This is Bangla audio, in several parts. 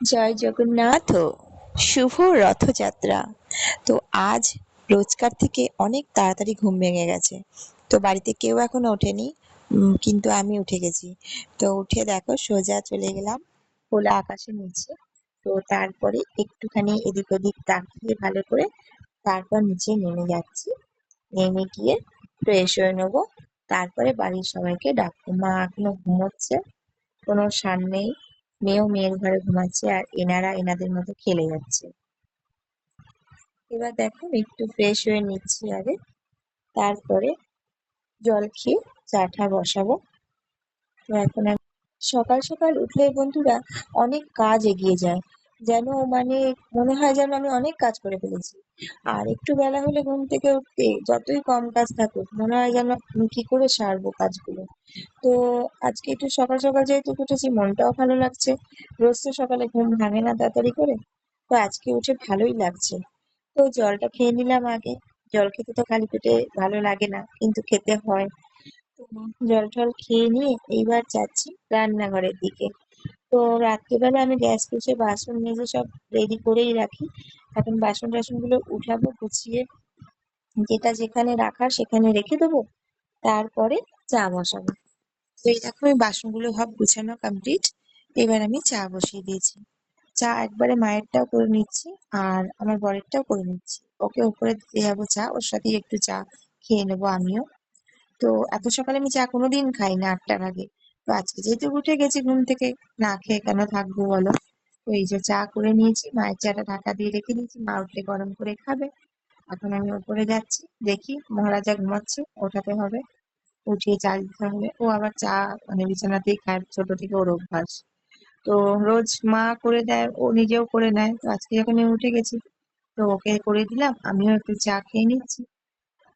জয় জগন্নাথ। শুভ রথযাত্রা। তো আজ রোজকার থেকে অনেক তাড়াতাড়ি ঘুম ভেঙে গেছে। তো বাড়িতে কেউ এখনো ওঠেনি, কিন্তু আমি উঠে গেছি। তো উঠে দেখো সোজা চলে গেলাম খোলা আকাশের নিচে। তো তারপরে একটুখানি এদিক ওদিক তাকিয়ে ভালো করে তারপর নিচে নেমে যাচ্ছি। নেমে গিয়ে ফ্রেশ হয়ে নেবো। তারপরে বাড়ির সবাইকে ডাকবো। মা এখনো ঘুমোচ্ছে, কোনো সাড় নেই। মেয়েও মেয়ের ঘরে ঘুমাচ্ছে আর এনারা এনাদের মতো খেলে যাচ্ছে। এবার দেখো একটু ফ্রেশ হয়ে নিচ্ছি আগে, তারপরে জল খেয়ে চা টা বসাবো। তো এখন আমি সকাল সকাল উঠলে বন্ধুরা অনেক কাজ এগিয়ে যায়, যেন মানে মনে হয় যেন আমি অনেক কাজ করে ফেলেছি। আর একটু বেলা হলে ঘুম থেকে উঠতে যতই কম কাজ থাকুক মনে হয় যেন আমি কি করে সারবো কাজগুলো। তো আজকে একটু সকাল সকাল যেহেতু উঠেছি মনটাও ভালো লাগছে। রোজ তো সকালে ঘুম ভাঙে না তাড়াতাড়ি করে, তো আজকে উঠে ভালোই লাগছে। তো জলটা খেয়ে নিলাম আগে। জল খেতে তো খালি পেটে ভালো লাগে না, কিন্তু খেতে হয়। তো জল টল খেয়ে নিয়ে এইবার যাচ্ছি রান্নাঘরের দিকে। তো রাত্রিবেলা আমি গ্যাস পুছে বাসন মেজে সব রেডি করেই রাখি। এখন বাসন টাসন গুলো উঠাবো, গুছিয়ে যেটা যেখানে রাখার সেখানে রেখে দেবো। তারপরে চা বসাবো। তো এই দেখো আমি বাসনগুলো সব গুছানো কমপ্লিট। এবার আমি চা বসিয়ে দিয়েছি। চা একবারে মায়েরটাও করে নিচ্ছি আর আমার বরেরটাও করে নিচ্ছি। ওকে উপরে দিতে যাবো চা, ওর সাথেই একটু চা খেয়ে নেবো আমিও। তো এত সকালে আমি চা কোনোদিন খাই না ৮টার আগে। তো আজকে যেহেতু উঠে গেছি ঘুম থেকে, না খেয়ে কেন থাকবো বলো। তো এই যে চা করে নিয়েছি, মায়ের চাটা ঢাকা দিয়ে রেখে দিয়েছি, মা উঠলে গরম করে খাবে। এখন আমি উপরে যাচ্ছি, দেখি মহারাজা ঘুমাচ্ছে, ওঠাতে হবে। উঠিয়ে চা দিতে হবে। ও আবার চা মানে বিছানাতেই খায়, ছোট থেকে ওর অভ্যাস। তো রোজ মা করে দেয়, ও নিজেও করে নেয়। তো আজকে যখন আমি উঠে গেছি তো ওকে করে দিলাম, আমিও একটু চা খেয়ে নিচ্ছি।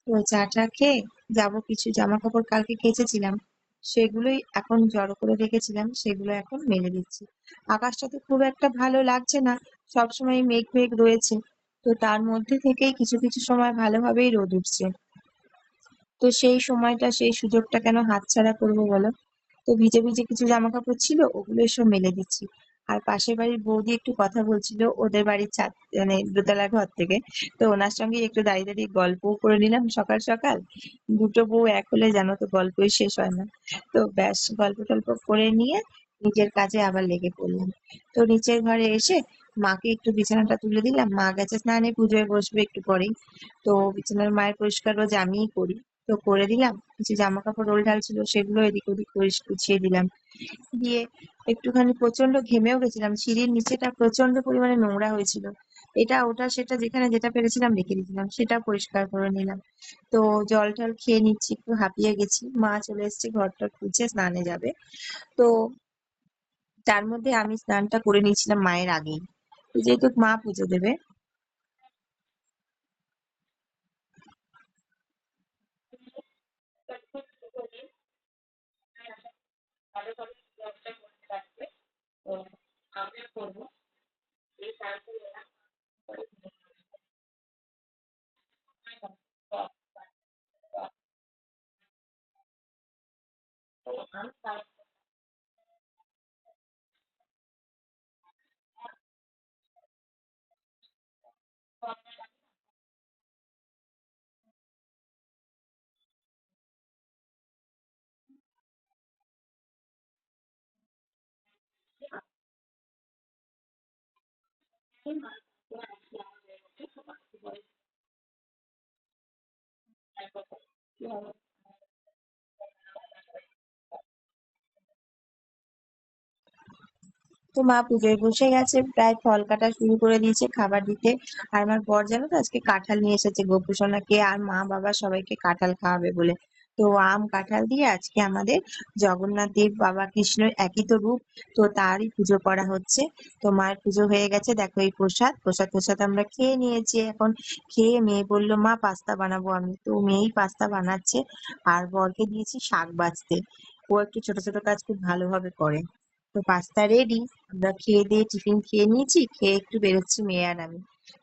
তো চা টা খেয়ে যাবো, কিছু জামা কাপড় কালকে কেচেছিলাম সেগুলোই এখন জড়ো করে রেখেছিলাম, সেগুলো এখন মেলে দিচ্ছি। আকাশটা তো খুব একটা ভালো লাগছে না, সবসময় মেঘ মেঘ রয়েছে। তো তার মধ্যে থেকেই কিছু কিছু সময় ভালোভাবেই রোদ উঠছে। তো সেই সময়টা সেই সুযোগটা কেন হাতছাড়া করবো বলো। তো ভিজে ভিজে কিছু জামা কাপড় ছিল, ওগুলো সব মেলে দিচ্ছি। আর পাশের বাড়ির বৌদি একটু কথা বলছিল ওদের বাড়ির ছাদ মানে দোতলা ঘর থেকে। তো ওনার সঙ্গে একটু দাঁড়িয়ে দাঁড়িয়ে গল্পও করে নিলাম সকাল সকাল। দুটো বউ এক হলে জানো তো গল্পই শেষ হয় না। তো ব্যাস গল্প টল্প করে নিয়ে নিজের কাজে আবার লেগে পড়লাম। তো নিচের ঘরে এসে মাকে একটু বিছানাটা তুলে দিলাম, মা গেছে স্নানে, পুজোয় বসবে একটু পরেই। তো বিছানার মায়ের পরিষ্কার রোজ আমিই করি। তো করে দিলাম, কিছু জামা কাপড় রোল ঢাল ছিল সেগুলো এদিক ওদিক গুছিয়ে দিলাম। দিয়ে একটুখানি প্রচন্ড ঘেমেও গেছিলাম, সিঁড়ির নিচেটা প্রচন্ড পরিমাণে নোংরা হয়েছিল। এটা ওটা সেটা যেখানে যেটা পেরেছিলাম রেখে দিয়েছিলাম, সেটা পরিষ্কার করে নিলাম। তো জল টল খেয়ে নিচ্ছি, একটু হাঁপিয়ে গেছি। মা চলে এসেছে, ঘর টর খুঁজছে, স্নানে যাবে। তো তার মধ্যে আমি স্নানটা করে নিয়েছিলাম মায়ের আগেই, তো যেহেতু মা পুজো দেবে। তো মা পুজোয় বসে গেছে, প্রায় ফল কাটা শুরু করে দিয়েছে, খাবার দিতে। আর আমার বর জানো তো আজকে কাঁঠাল নিয়ে এসেছে গোপু সোনাকে আর মা বাবা সবাইকে কাঁঠাল খাওয়াবে বলে। তো আম কাঁঠাল দিয়ে আজকে আমাদের জগন্নাথ দেব বাবা কৃষ্ণের একই তো রূপ, তো তারই পুজো করা হচ্ছে। তো মায়ের পুজো হয়ে গেছে, দেখো এই প্রসাদ প্রসাদ প্রসাদ আমরা খেয়ে নিয়েছি। এখন খেয়ে মেয়ে বললো মা পাস্তা বানাবো আমি, তো মেয়েই পাস্তা বানাচ্ছে। আর বরকে দিয়েছি শাক বাছতে, ও একটু ছোট ছোট কাজ খুব ভালোভাবে করে। তো পাস্তা রেডি। আমরা খেয়ে দিয়ে টিফিন খেয়ে নিয়েছি, খেয়ে একটু বেরোচ্ছি মেয়ে আর আমি।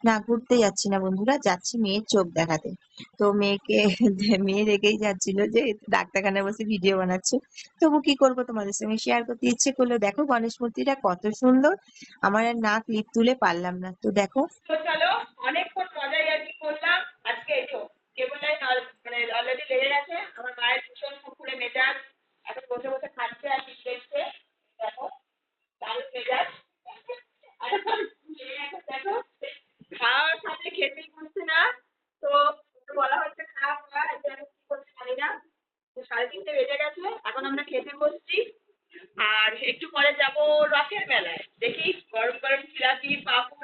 না, ঘুরতে যাচ্ছি না বন্ধুরা, যাচ্ছি মেয়ের চোখ দেখাতে। তো মেয়েকে মেয়ে রেগেই যাচ্ছিল যে ডাক্তারখানায় বসে ভিডিও বানাচ্ছে। তবু কি করবো, তোমাদের সঙ্গে শেয়ার করতে ইচ্ছে করলো। দেখো গণেশ মূর্তিটা কত সুন্দর, আমার আর না ক্লিপ তুলে পারলাম না। তো দেখো, তো চলো, অনেকক্ষণ মজাই আর কি করলাম আজকে। এই তো কেবলাই মানে অলরেডি লেগে গেছে। আমার মায়ের ভীষণ ফুরফুরে মেজাজ, এখন বসে বসে খাচ্ছে আর কি দেখছে। দেখো দারুণ মেজাজ। আর এখন দেখো খাওয়ার সাথে খেতেই বসছে না। তো ওকে বলা হচ্ছে খা খা, এটা আমি কি করতে জানি না। তো 3:30 বেজে গেছে, এখন আমরা খেতে বসছি। আর একটু পরে যাব রথের মেলায়, দেখি গরম গরম জিলাপি পাপড়